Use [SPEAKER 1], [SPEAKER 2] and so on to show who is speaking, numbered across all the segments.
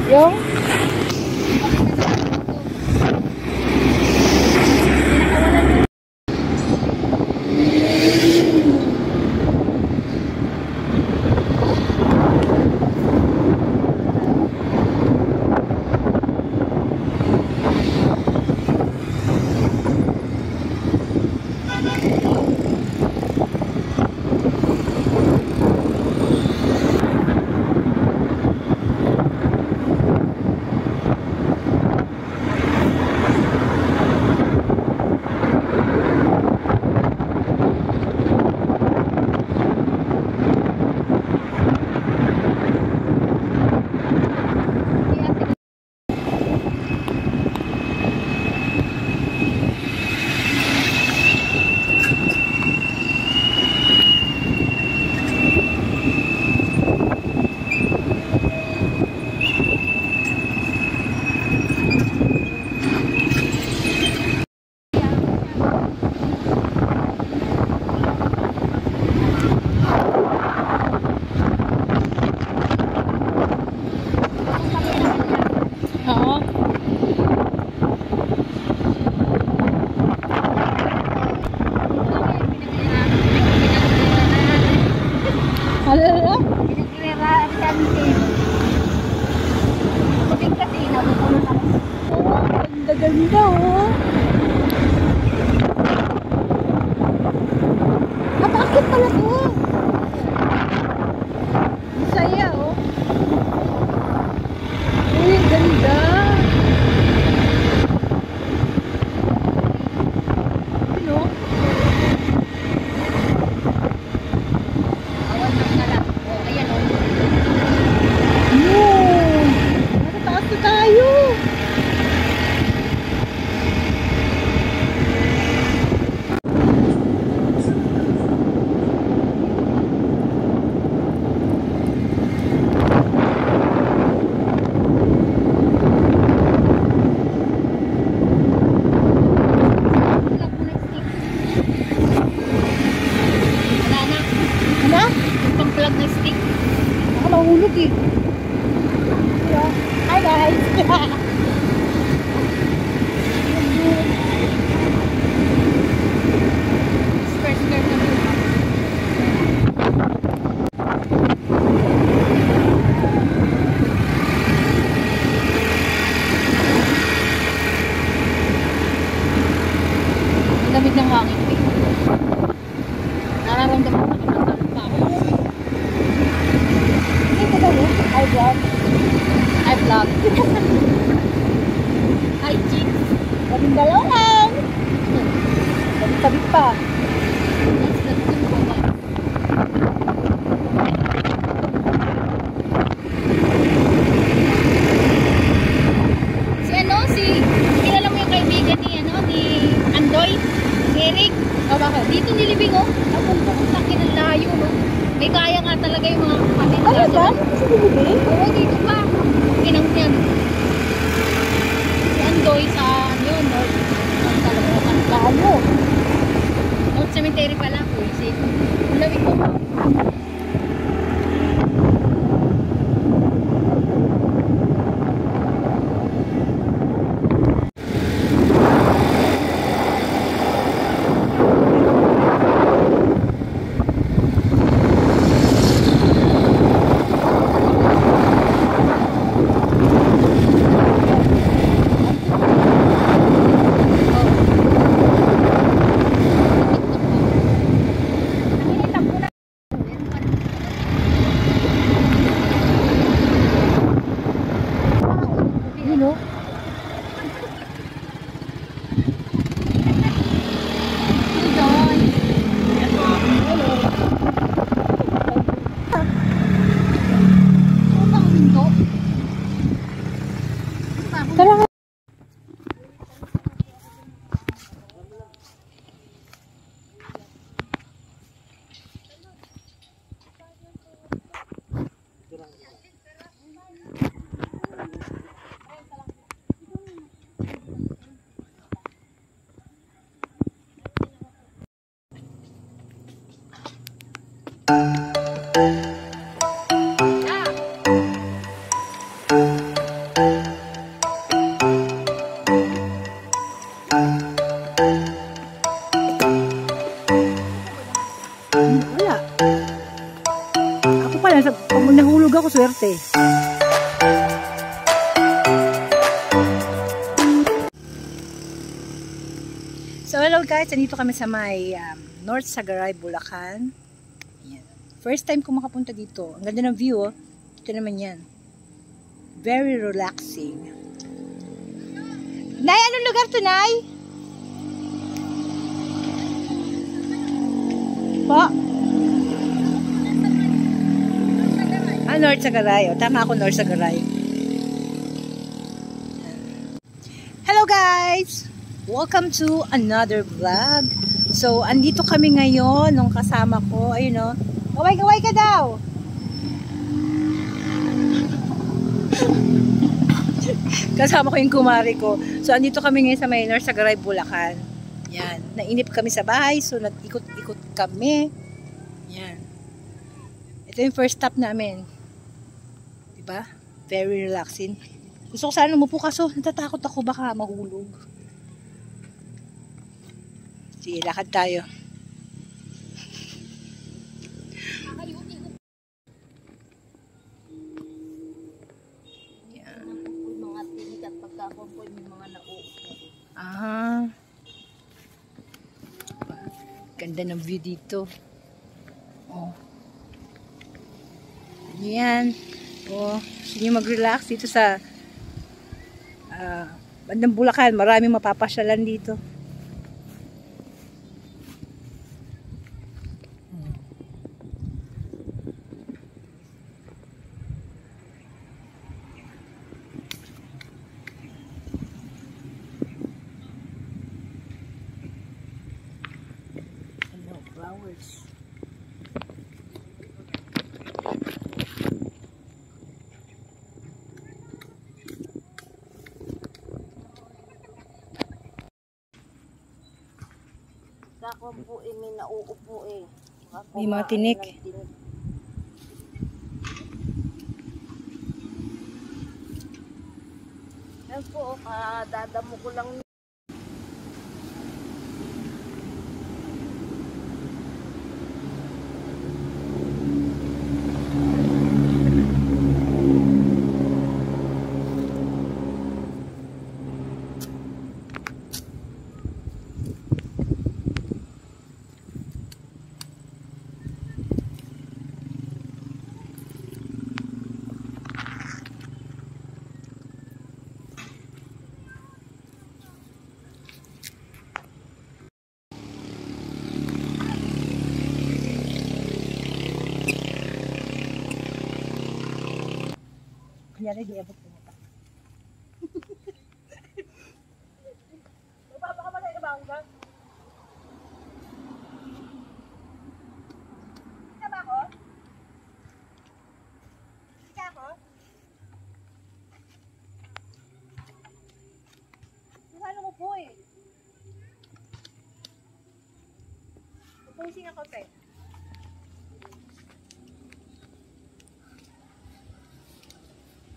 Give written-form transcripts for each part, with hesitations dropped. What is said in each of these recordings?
[SPEAKER 1] Yung? Ganda oh. Bakit pala to? Masaya oh. Uy, ganda. Ano? Awan ng nala. Oh, ayan oh. Yun. Matataas na tayo. Mahulog eh. Hi guys. Ang lamig ng hangin eh. Nararamdaman ko ng tao. I vlog. I vlog. Hi, chicks. Kaming dalaw lang. Tabi pa. Kilala mo yung kaibigan ni Andoy? Eric? O bakit? Dito nilibing oh. Napunta ko sa akin ang layo no. May kaya nga talaga yung mga kapatid. Ano ba? Sa nilibing? Oo, dito pa. Kinang yan. Si Andoy sa yun, North. Ano? North Cemetery pala. Puisit. Lawig ko.
[SPEAKER 2] ka lang. Pag nahulog ako, swerte. So, hello guys. Nandito kami sa may North Sagaray, Bulacan. Yan. First time ko makapunta dito. Ang ganda ng view, oh. Ito naman yan. Very relaxing. Nay, anong lugar to, Nay? Po? North Sagaray. O, tama ako, North Sagaray. Hello guys! Welcome to another vlog. So, andito kami ngayon nung kasama ko. Ayun o. Gaway-gaway ka daw! Kasama ko yung kumari ko. So, andito kami ngayon sa may North Sagaray, Bulacan. Yan. Nainip kami sa bahay. So, nag-ikot-ikot kami. Yan. Ito yung first stop namin. Diba? Very relaxing. Gusto ko sana umupo kaso natatakot ako baka mahulog. Sige, lakad tayo. Yan.
[SPEAKER 1] Mga tinig at pagkakompoy may mga nauupo.
[SPEAKER 2] Ah. Ganda ng view dito. Oh. Yan. Oh, gusto nyo mag-relax dito sa bandang Bulacan. Maraming mapapasyalan dito. Hello, flowers.
[SPEAKER 1] Ako po may nauupo eh.
[SPEAKER 2] May mga tinik.
[SPEAKER 1] Yan po, kadadamo ko lang.
[SPEAKER 2] Kunyari, di abot ko mata. Baba ka ba tayo ba? Kita ba ako? Kita ako? Ano mo po eh? Pupusin ako pe.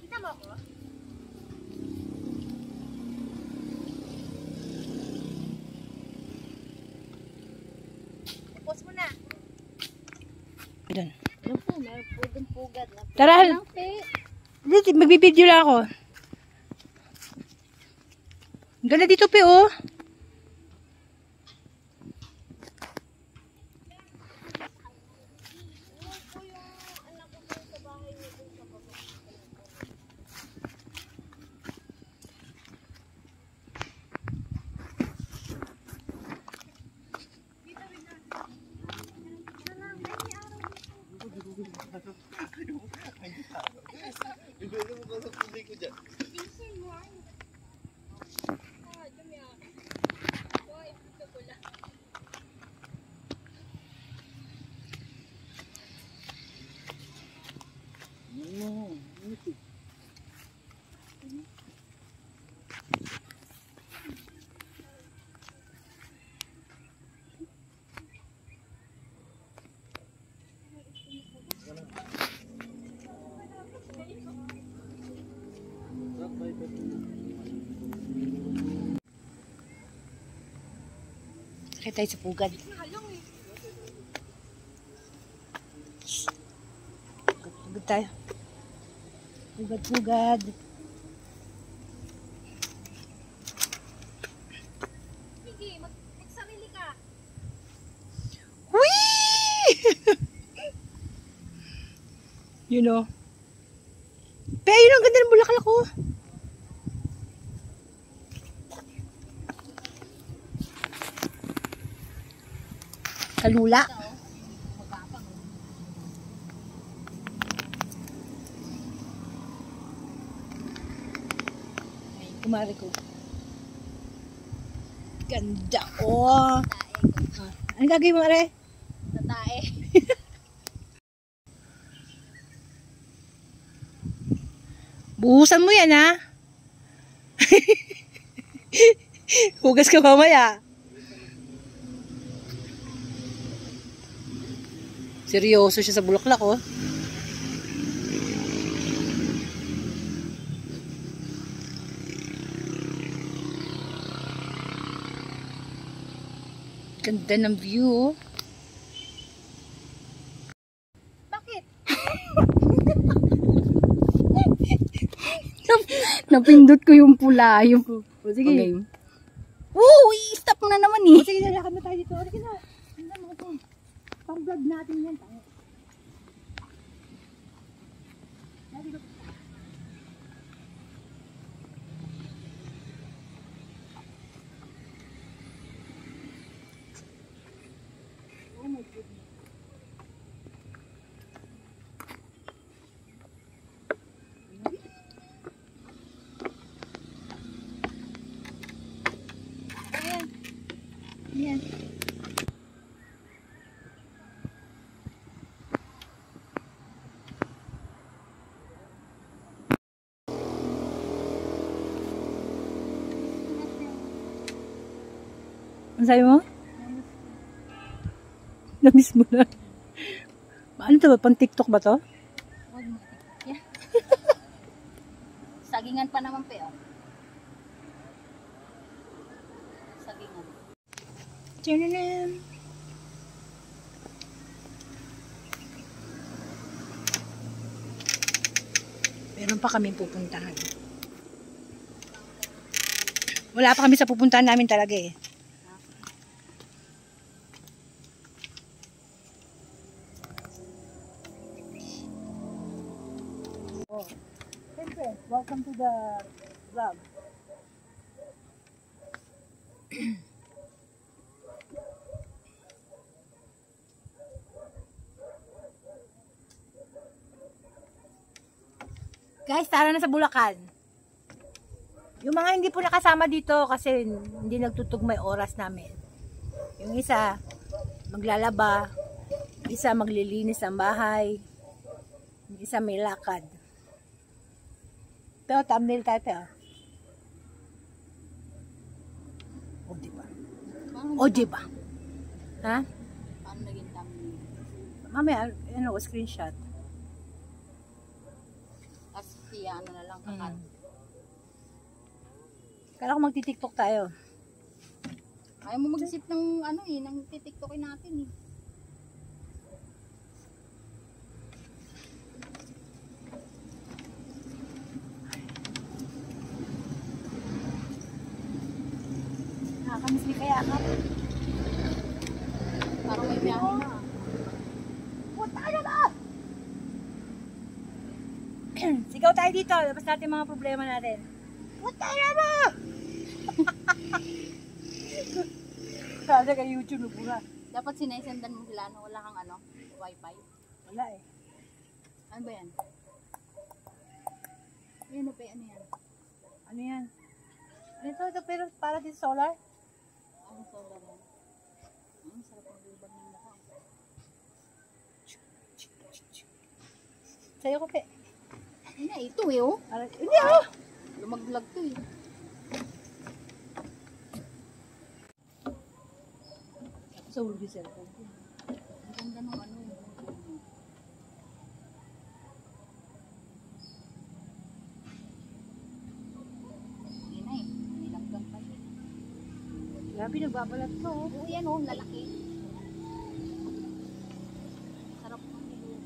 [SPEAKER 2] Kita mo ako? Post mo na. Doon.
[SPEAKER 1] Yan po, meron po dun pugad.
[SPEAKER 2] Tara. Magbibideo lang ako. Ganda dito pe oh. Sakit tayo sa pugad. Pugad tayo. Pugad.
[SPEAKER 1] Sige, magsarili ka.
[SPEAKER 2] Whee! You know. Pero yun ang ganda ng bulaklak ko. Kalula.
[SPEAKER 1] Magapang.
[SPEAKER 2] Ay, kumari ko. Ganda. Oh. Ano gagawin mo, Are?
[SPEAKER 1] Tatae.
[SPEAKER 2] Buhusan mo yan, ha? Hugas ka mamaya. Seryoso siya sa bulaklak, oh. Ganda ng view, oh.
[SPEAKER 1] Bakit?
[SPEAKER 2] Napindot ko yung pula. Yung... O, sige.
[SPEAKER 1] Okay. I-stop mo na naman eh.
[SPEAKER 2] O, sige, lalakad na tayo dito. O, sige na. Tingnan mo ito. Pang-vlog natin yan. Oh my goodness. Ayan. Ayan. Ano sabi mo? Namiss mo na. Ano to ba? Pang TikTok ba to?
[SPEAKER 1] Huwag mo. Yeah. Sagingan pa naman pe, oh. Sagingan.
[SPEAKER 2] Tinanan. Meron pa kaming pupuntahan. Wala pa kami sa pupuntahan namin talaga eh. Oh. Siyempre, welcome to the vlog. Guys, tara na sa Bulacan. Yung mga hindi po nakasama dito kasi hindi nagtutugmay oras namin. Yung isa, maglalaba. Yung isa, maglilinis ng bahay. Yung isa, may lakad. Pero thumbnail tayo, pero. O, diba? O, diba? Ha?
[SPEAKER 1] Paano naging thumbnail?
[SPEAKER 2] Mamaya, ano, screenshot.
[SPEAKER 1] Tapos ano na lang kakat.
[SPEAKER 2] Kala ko magti-tiktok tayo.
[SPEAKER 1] Ayaw mo mag-isip ng ano eh, ng titiktokin natin eh.
[SPEAKER 2] Nakakamiss ni kaya ka.
[SPEAKER 1] Parang may biyahe na.
[SPEAKER 2] Puta na ba? Sigaw tayo dito. Labas natin mga problema natin. Puta na ba? Kada kay YouTube nubura.
[SPEAKER 1] Dapat sinesendan mo sila no, wala kang ano, wifi.
[SPEAKER 2] Wala eh.
[SPEAKER 1] Ano ba yan? Ano ba yan?
[SPEAKER 2] Ano yan? Ano ito? Pero para din solar?
[SPEAKER 1] Ano solar yan? Ang sarap ang lubag ng mukha.
[SPEAKER 2] Sa'yo ko pe.
[SPEAKER 1] Hindi, ito eh oh.
[SPEAKER 2] Hindi oh!
[SPEAKER 1] Lumaglag to eh.
[SPEAKER 2] Sa ulo yung cellphone ko.
[SPEAKER 1] Ang ganda ng ano. Hindi na eh. Nilaglag pa eh.
[SPEAKER 2] Grabe, nagbabalat to. Oh.
[SPEAKER 1] Oo yan oh, lalaki. Sarap ng nilubog.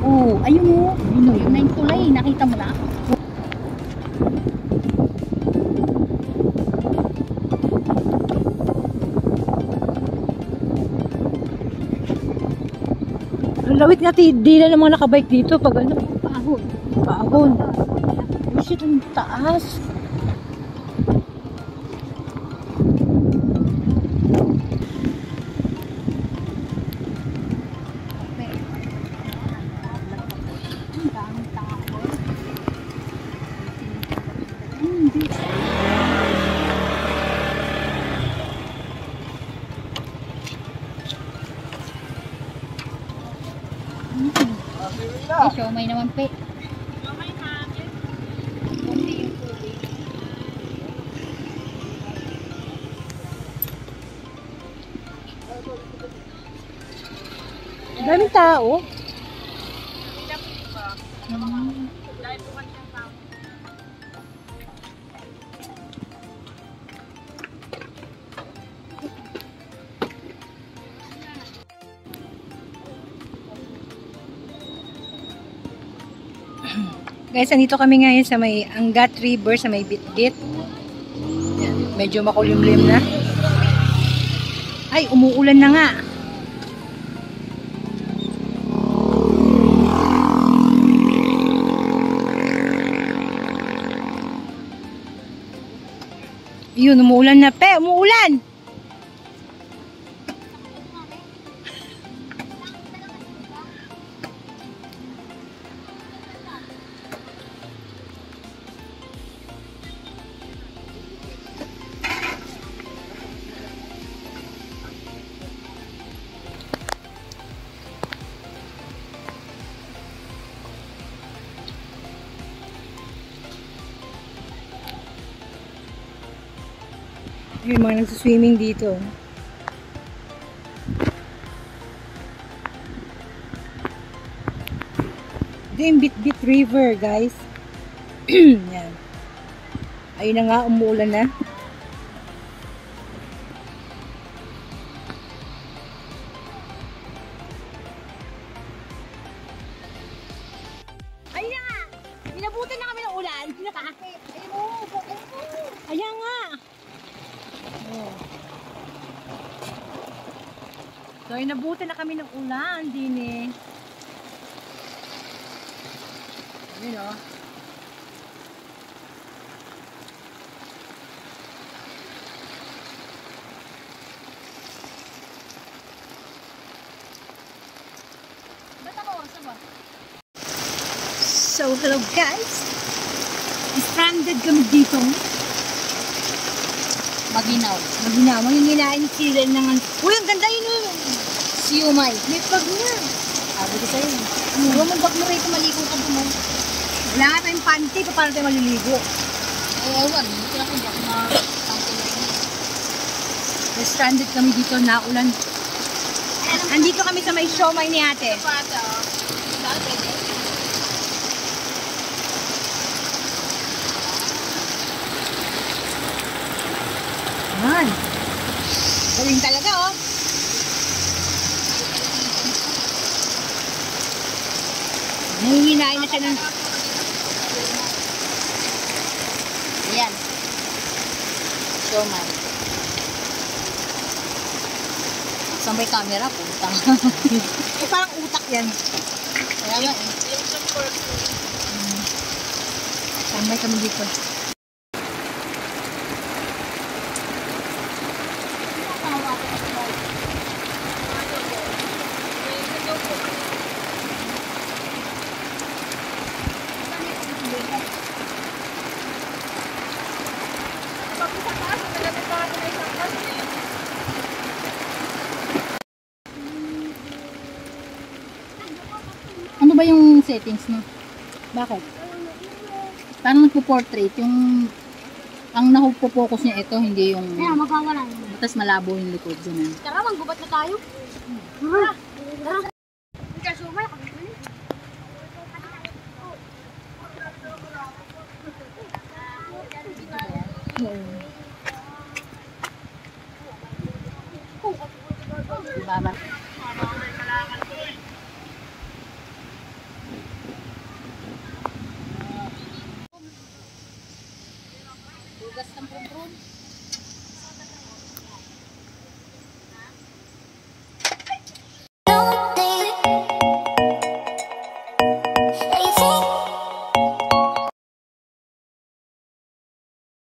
[SPEAKER 2] Oo, ayun o. Ayun o.
[SPEAKER 1] Yun na yung tulay, nakita mo na?
[SPEAKER 2] Ang lawit nga, di na ng mga nakabike dito pag ano.
[SPEAKER 1] Paahon.
[SPEAKER 2] Paahon. Ay, shit, ang taas.
[SPEAKER 1] Ang daming tao. Ay, siomay naman pe.
[SPEAKER 2] Ang daming tao. Guys, andito kami ngayon sa may Angat River, sa may Bitbit. Yan, medyo makulimlim na. Ay, umuulan na nga. Yun, umuulan na. Pe, umuulan! Yung mga nagsiswimming dito. Ito yung Bitbit River, guys. Yan. Ayun na nga, umuulan na. Ayun na nga! Inabutan na kami ng ulan. Pinakake. Ayun o. Ayan nga. Oh. So, inabutan na kami ng ulan din eh. Ayun o.
[SPEAKER 1] Ba't ako? Saba?
[SPEAKER 2] So, hello guys. Stranded kami dito.
[SPEAKER 1] Maginaw.
[SPEAKER 2] Magina, manginginain sila ng... Uy, ang ganda yun oh.
[SPEAKER 1] Siumay.
[SPEAKER 2] May pag na.
[SPEAKER 1] Sabi ko sa'yo. Huwag mo bak mo rito maligo ka doon.
[SPEAKER 2] Wala nga tayong panty, paano tayo maliligo?
[SPEAKER 1] Ay, ewan. Hindi ko bak na
[SPEAKER 2] Stranded kami dito, naulan. Andito kami sa may siomay ni ate.
[SPEAKER 1] Pata. Dati.
[SPEAKER 2] Yan. Galing talaga oh. Nanginginain na siya ng...
[SPEAKER 1] Ayan. Siomay. Saan ba yung camera? Puta.
[SPEAKER 2] Eh, parang utak yan.
[SPEAKER 1] Kaya nga eh.
[SPEAKER 2] Tambay kami dito.
[SPEAKER 1] Ano ba yung settings mo?
[SPEAKER 2] Bakit?
[SPEAKER 1] Parang nagpo-portrait yung ang nakupo-focus niya ito, hindi yung
[SPEAKER 3] Kaya magkawala yun.
[SPEAKER 1] tapos malabo yung likod dyan.
[SPEAKER 3] Tara, manggubat na tayo. Tara. Tara. Kasumay, kami dun.
[SPEAKER 1] Diba ba?